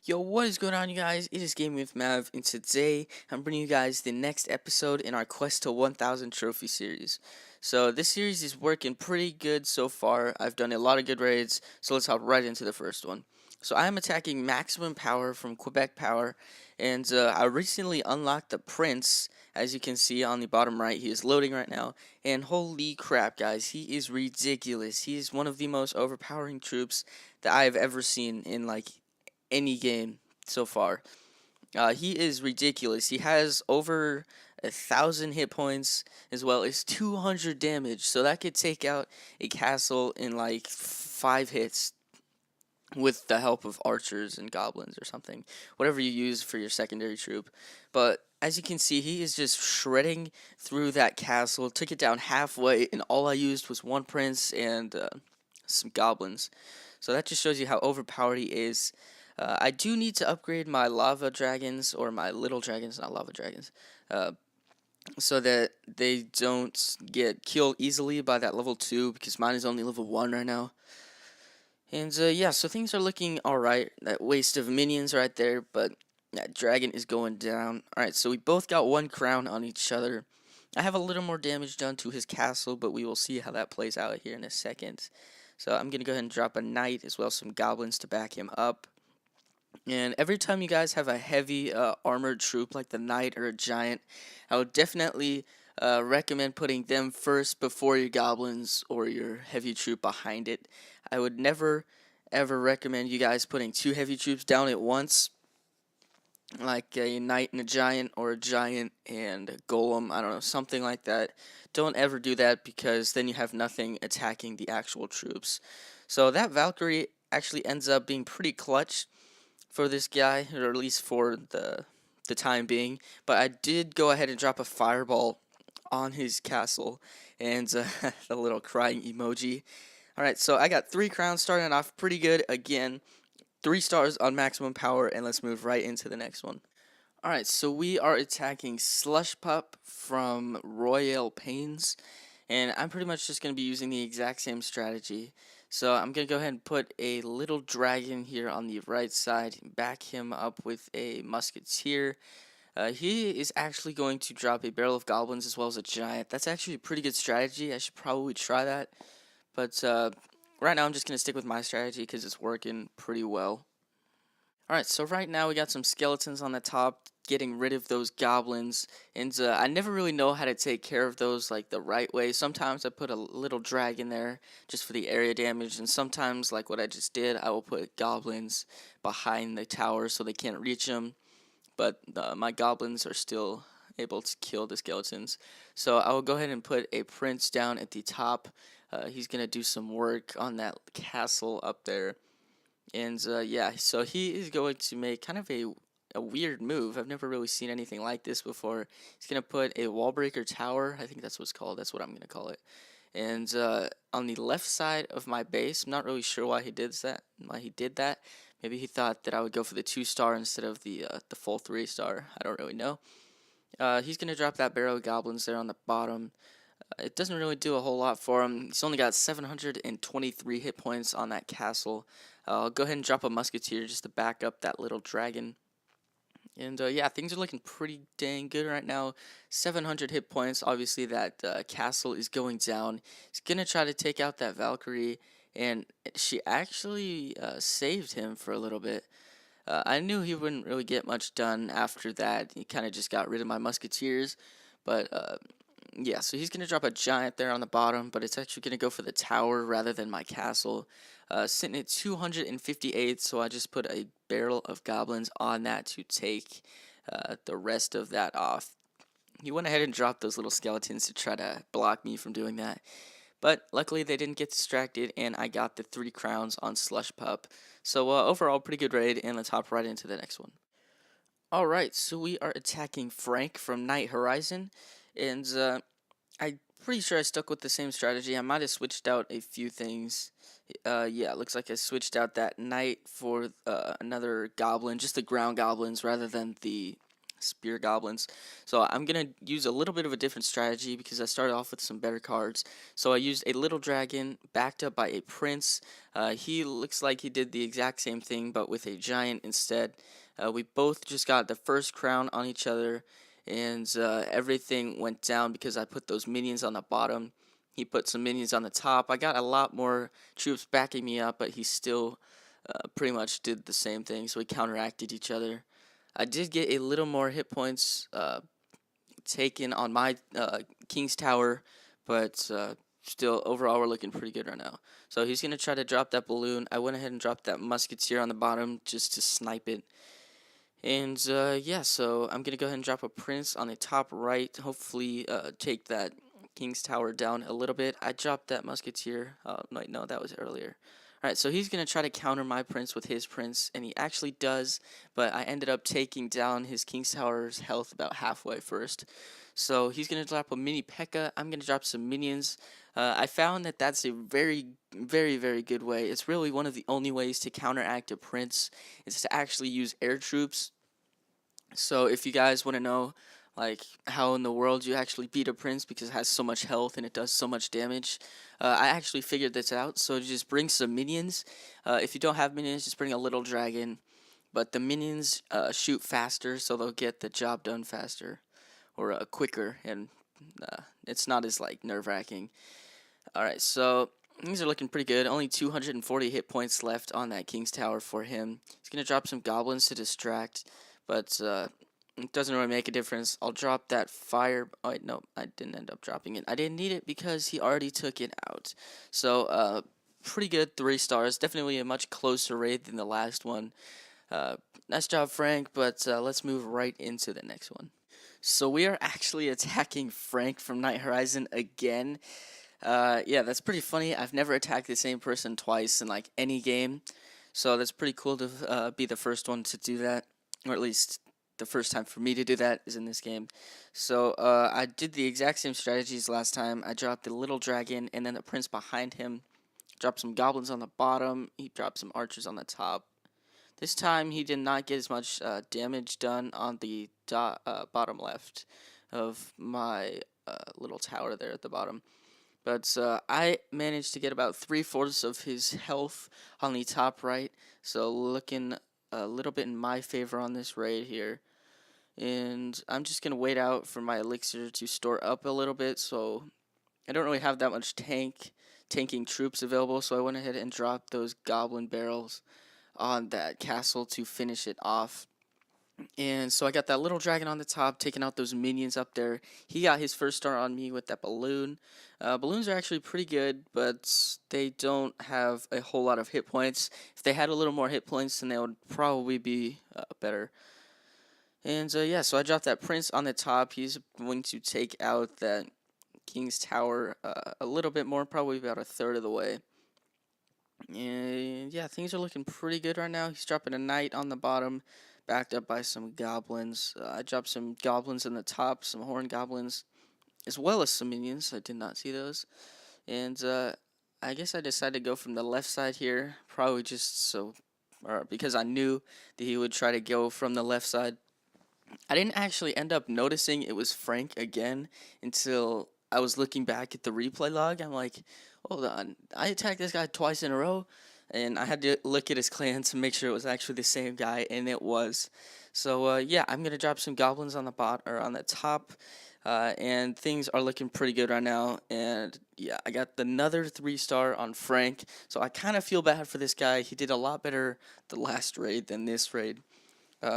Yo, what is going on, you guys? It is Gaming with Mav, and today I'm bringing you guys the next episode in our Quest to 1000 trophy series. So, this series is working pretty good so far. I've done a lot of good raids, so let's hop right into the first one. So, I am attacking Maximum Power from Quebec Power, and I recently unlocked the Prince. As you can see on the bottom right, he is loading right now, and holy crap, guys, he is ridiculous. He is one of the most overpowering troops that I have ever seen in any game so far. He is ridiculous. He has over 1,000 hit points as well as 200 damage, so that could take out a castle in like 5 hits with the help of archers and goblins or something, whatever you use for your secondary troop. But as you can see, he is just shredding through that castle, took it down halfway, and all I used was one prince and some goblins. So that just shows you how overpowered he is. I do need to upgrade my lava dragons, or my little dragons, not lava dragons, uh, so that they don't get killed easily by that level 2, because mine is only level 1 right now. And yeah, so things are looking alright. That waste of minions right there, but that dragon is going down. Alright, so we both got 1 crown on each other. I have a little more damage done to his castle, but we will see how that plays out here in a second. So I'm going to go ahead and drop a knight as well as some goblins to back him up. And every time you guys have a heavy armored troop like the knight or a giant, I would definitely recommend putting them first before your goblins or your heavy troop behind it. I would never ever recommend you guys putting 2 heavy troops down at once, like a knight and a giant, or a giant and a golem, I don't know, something like that. Don't ever do that, because then you have nothing attacking the actual troops. So that Valkyrie actually ends up being pretty clutch for this guy, or at least for the time being. But I did go ahead and drop a fireball on his castle, and the little crying emoji. Alright, so I got 3 crowns, starting off pretty good again. 3 stars on maximum power, and let's move right into the next one. Alright, so we are attacking Slush Pup from Royale Pains, and I'm pretty much just going to be using the exact same strategy. So I'm going to go ahead and put a little dragon here on the right side, back him up with a musketeer. He is actually going to drop a barrel of goblins as well as a giant. That's actually a pretty good strategy. I should probably try that. But right now I'm just going to stick with my strategy because it's working pretty well. Alright, so right now we got some skeletons on the top, getting rid of those goblins, and I never really know how to take care of those like the right way. Sometimes I put a little dragon there just for the area damage, and sometimes, like what I just did, I will put goblins behind the tower so they can't reach them, but my goblins are still able to kill the skeletons. So I will go ahead and put a prince down at the top. He's going to do some work on that castle up there. And yeah, so he is going to make kind of a weird move. I've never really seen anything like this before. He's going to put a wall breaker tower. I think that's what it's called. That's what I'm going to call it. And on the left side of my base, I'm not really sure why he did that. Maybe he thought that I would go for the 2-star instead of the full 3-star. I don't really know. He's going to drop that barrel of goblins there on the bottom. It doesn't really do a whole lot for him. He's only got 723 hit points on that castle. I'll go ahead and drop a musketeer just to back up that little dragon. And yeah, things are looking pretty dang good right now. 700 hit points. Obviously, that castle is going down. He's going to try to take out that Valkyrie, and she actually saved him for a little bit. I knew he wouldn't really get much done after that. He kind of just got rid of my musketeers. But yeah, so he's going to drop a giant there on the bottom, but it's actually going to go for the tower rather than my castle. Sitting at 258, so I just put a barrel of goblins on that to take the rest of that off. He went ahead and dropped those little skeletons to try to block me from doing that. But luckily they didn't get distracted, and I got the 3 crowns on Slush Pup. So overall, pretty good raid, and let's hop right into the next one. Alright, so we are attacking Frank from Night Horizon, and I'm pretty sure I stuck with the same strategy. I might have switched out a few things. Yeah, it looks like I switched out that knight for another goblin, just the ground goblins rather than the spear goblins. So I'm gonna use a little bit of a different strategy because I started off with some better cards. So I used a little dragon backed up by a prince. He looks like he did the exact same thing but with a giant instead. We both just got the first crown on each other, and everything went down because I put those minions on the bottom. He put some minions on the top. I got a lot more troops backing me up, but he still pretty much did the same thing, so we counteracted each other. I did get a little more hit points taken on my King's Tower, but still, overall, we're looking pretty good right now. So he's going to try to drop that balloon. I went ahead and dropped that Musketeer on the bottom just to snipe it. And yeah, so I'm going to go ahead and drop a Prince on the top right, hopefully take that King's Tower down a little bit. I dropped that Musketeer. Wait, no, that was earlier. Alright, so he's going to try to counter my Prince with his Prince, and he actually does, but I ended up taking down his King's Tower's health about halfway first. So he's going to drop a mini P.E.K.K.A. I'm going to drop some minions. I found that that's a very, very, very good way. It's really one of the only ways to counteract a Prince, is to actually use air troops. So if you guys want to know like how in the world you actually beat a prince because it has so much health and it does so much damage, I actually figured this out. So just bring some minions. If you don't have minions, just bring a little dragon. But the minions shoot faster, so they'll get the job done faster or quicker, and it's not as like nerve-wracking. Alright, so things are looking pretty good. Only 240 hit points left on that King's Tower for him. He's going to drop some goblins to distract, but it doesn't really make a difference. I'll drop that fire. Oh, wait, no, I didn't end up dropping it. I didn't need it because he already took it out. So, pretty good 3 stars. Definitely a much closer raid than the last one. Nice job, Frank, but let's move right into the next one. So we are actually attacking Frank from Night Horizon again. Yeah, that's pretty funny. I've never attacked the same person twice in like any game, so that's pretty cool to be the first one to do that, or at least the first time for me to do that is in this game. So I did the exact same strategies last time. I dropped the little dragon and then the prince behind him, dropped some goblins on the bottom, he dropped some archers on the top. This time he did not get as much damage done on the bottom left of my little tower there at the bottom. But I managed to get about 3/4 of his health on the top right, so looking a little bit in my favor on this raid here. And I'm just going to wait out for my elixir to store up a little bit, so I don't really have that much tanking troops available, so I went ahead and dropped those goblin barrels on that castle to finish it off. And so I got that little dragon on the top, taking out those minions up there. He got his first star on me with that balloon. Balloons are actually pretty good, but they don't have a whole lot of hit points. If they had a little more hit points, then they would probably be better. And yeah, so I dropped that prince on the top. He's going to take out that King's Tower a little bit more, probably about 1/3 of the way. And yeah, things are looking pretty good right now. He's dropping a knight on the bottom, backed up by some goblins. I dropped some goblins in the top, some horn goblins, as well as some minions. I did not see those. And I guess I decided to go from the left side here, probably just because I knew that he would try to go from the left side. I didn't actually end up noticing it was Frank again until I was looking back at the replay log. I'm like, hold on, I attacked this guy twice in a row, and I had to look at his clan to make sure it was actually the same guy, and it was. So yeah, I'm gonna drop some goblins on the on the top, and things are looking pretty good right now. And yeah, I got another 3-star on Frank, so I kind of feel bad for this guy. He did a lot better the last raid than this raid.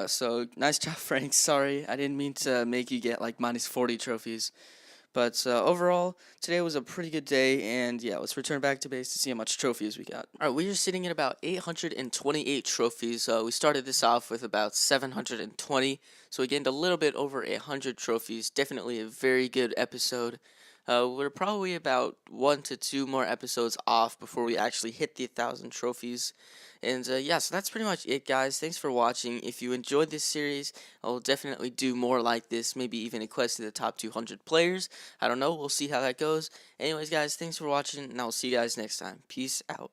So nice job, Frank. Sorry, I didn't mean to make you get like -40 trophies. But overall, today was a pretty good day, and yeah, let's return back to base to see how much trophies we got. Alright, we are sitting at about 828 trophies. We started this off with about 720, so we gained a little bit over 100 trophies. Definitely a very good episode. We're probably about 1 to 2 more episodes off before we actually hit the 1,000 trophies. And yeah, so that's pretty much it, guys. Thanks for watching. If you enjoyed this series, I'll definitely do more like this, maybe even a quest to the top 200 players. I don't know, we'll see how that goes. Anyways, guys, thanks for watching, and I'll see you guys next time. Peace out.